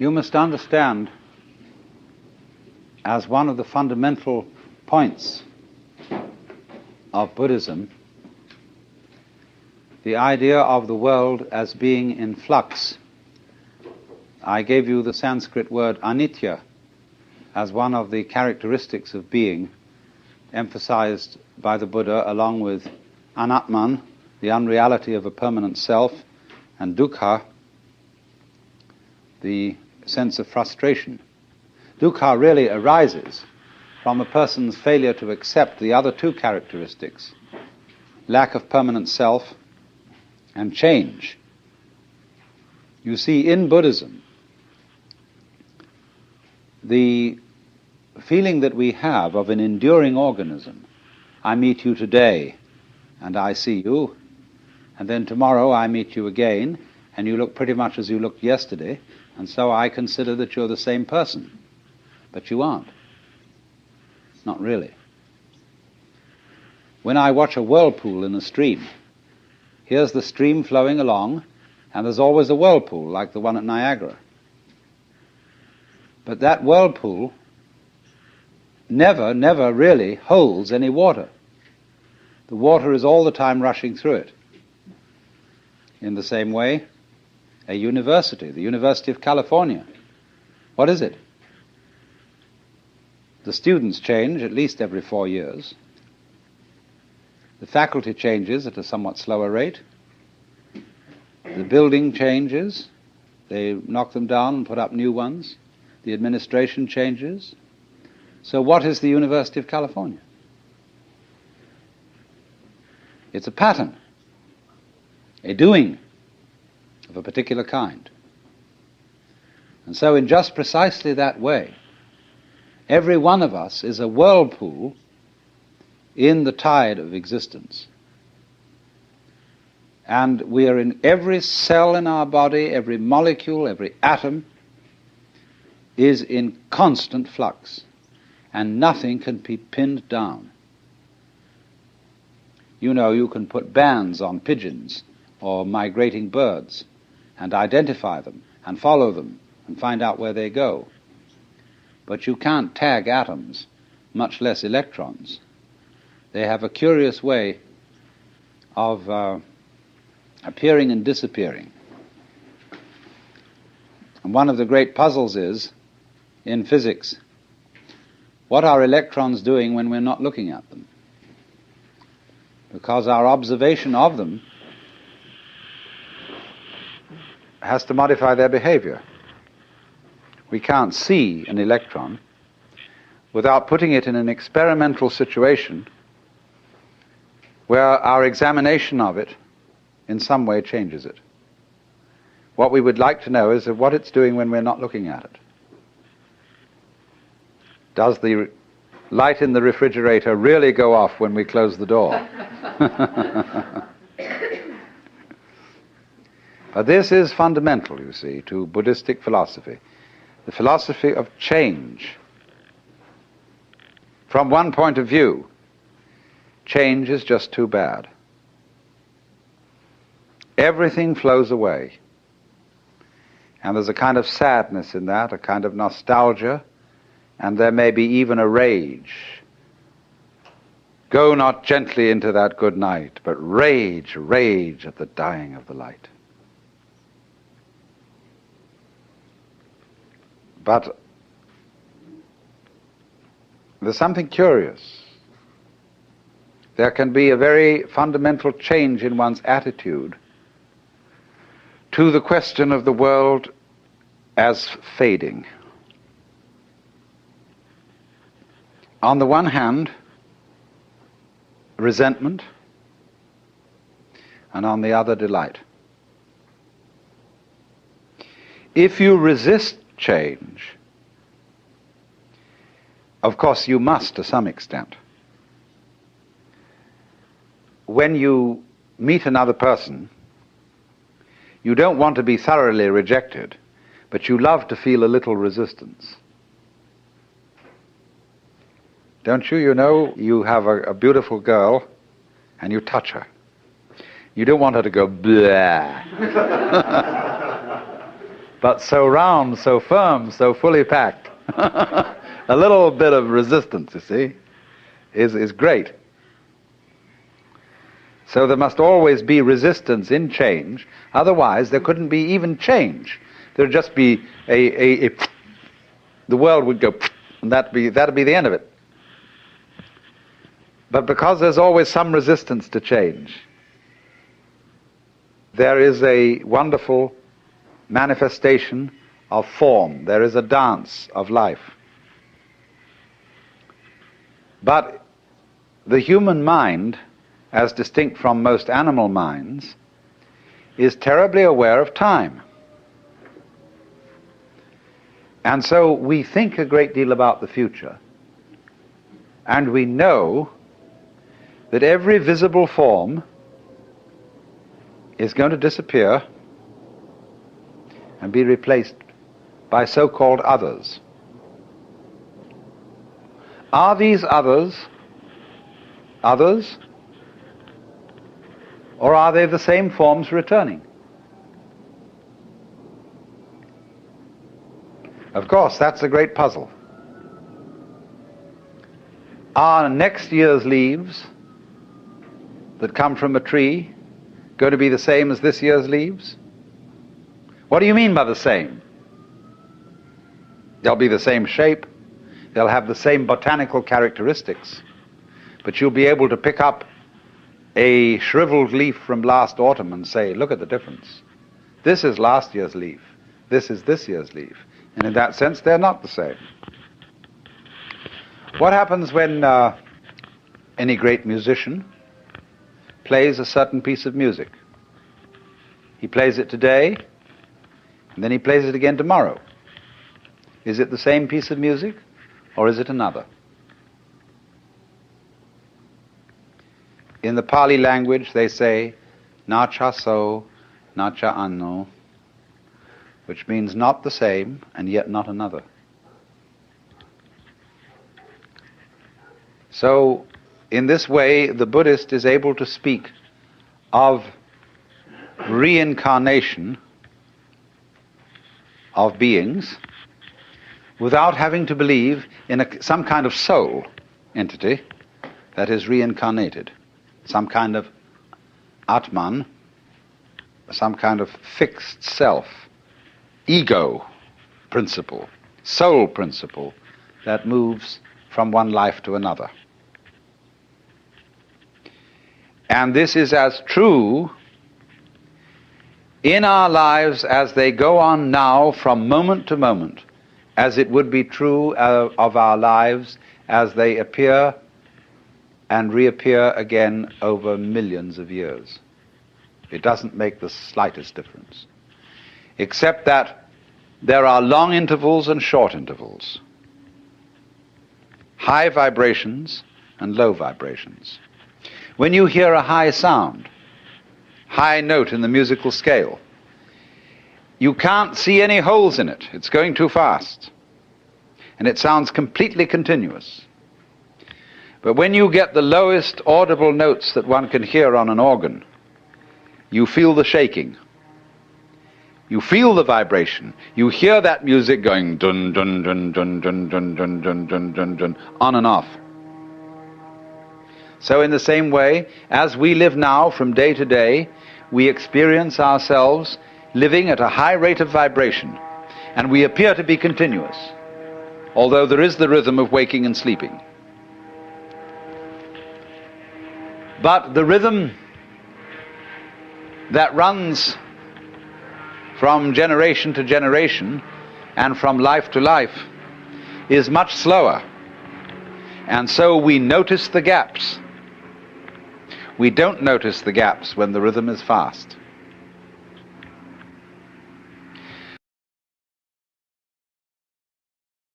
You must understand, as one of the fundamental points of Buddhism, the idea of the world as being in flux. I gave you the Sanskrit word anitya as one of the characteristics of being, emphasized by the Buddha, along with anatman, the unreality of a permanent self, and dukkha, the sense of frustration. Dukkha really arises from a person's failure to accept the other two characteristics, lack of permanent self and change. You see, in Buddhism, the feeling that we have of an enduring organism, I meet you today and I see you, and then tomorrow I meet you again and you look pretty much as you looked yesterday, and so I consider that you're the same person. But you aren't. Not really. When I watch a whirlpool in a stream, here's the stream flowing along, and there's always a whirlpool, like the one at Niagara. But that whirlpool never really holds any water. The water is all the time rushing through it. In the same way, a university, the University of California, what is it? The students change at least every 4 years. The faculty changes at a somewhat slower rate. The building changes. They knock them down and put up new ones. The administration changes. So what is the University of California? It's a pattern, a doing of a particular kind. And so in just precisely that way, every one of us is a whirlpool in the tide of existence. And we are in every cell in our body, every molecule, every atom is in constant flux, and nothing can be pinned down. You know, you can put bands on pigeons or migrating birds and identify them and follow them and find out where they go. But you can't tag atoms, much less electrons. They have a curious way of appearing and disappearing. And one of the great puzzles is, in physics, what are electrons doing when we're not looking at them? Because our observation of them has to modify their behavior. We can't see an electron without putting it in an experimental situation where our examination of it in some way changes it. What we would like to know is what it's doing when we're not looking at it. Does the light in the refrigerator really go off when we close the door? But this is fundamental, you see, to Buddhistic philosophy. The philosophy of change. From one point of view, change is just too bad. Everything flows away. And there's a kind of sadness in that, a kind of nostalgia, and there may be even a rage. Go not gently into that good night, but rage, rage at the dying of the light. But there's something curious. There can be a very fundamental change in one's attitude to the question of the world as fading. On the one hand, resentment, and on the other, delight. If you resist change, of course you must to some extent. When you meet another person, you don't want to be thoroughly rejected, but you love to feel a little resistance. Don't you? You know, you have a beautiful girl and you touch her. You don't want her to go blah. but so round, so firm, so fully packed. A little bit of resistance, you see, is great. So there must always be resistance in change, otherwise there couldn't be even change. There'd just be the world would go, and that'd be the end of it. But because there's always some resistance to change, there is a wonderful manifestation of form. There is a dance of life. But the human mind, as distinct from most animal minds, is terribly aware of time. And so we think a great deal about the future, and we know that every visible form is going to disappear and be replaced by so-called others. Are these others, or are they the same forms returning? Of course, that's a great puzzle. Are next year's leaves that come from a tree going to be the same as this year's leaves? What do you mean by the same? They'll be the same shape, they'll have the same botanical characteristics, but you'll be able to pick up a shriveled leaf from last autumn and say, look at the difference. This is last year's leaf, this is this year's leaf. And in that sense, they're not the same. What happens when any great musician plays a certain piece of music? He plays it today, and then he plays it again tomorrow. Is it the same piece of music, or is it another? In the Pali language, they say, nacha so, nacha anno, which means not the same, and yet not another. So, in this way, the Buddhist is able to speak of reincarnation of beings without having to believe in some kind of soul entity that is reincarnated, some kind of Atman, some kind of fixed self, ego principle, soul principle that moves from one life to another. And this is as true in our lives as they go on now from moment to moment as it would be true of our lives as they appear and reappear again over millions of years. It doesn't make the slightest difference, except that there are long intervals and short intervals, high vibrations and low vibrations. When you hear a high sound, high note in the musical scale, you can't see any holes in it. It's going too fast. And it sounds completely continuous. But when you get the lowest audible notes that one can hear on an organ, you feel the shaking. You feel the vibration. You hear that music going dun dun dun dun dun dun dun dun dun dun dun on and off. So in the same way, as we live now from day to day, we experience ourselves living at a high rate of vibration, and we appear to be continuous, although there is the rhythm of waking and sleeping. But the rhythm that runs from generation to generation and from life to life is much slower, and so we notice the gaps. We don't notice the gaps when the rhythm is fast.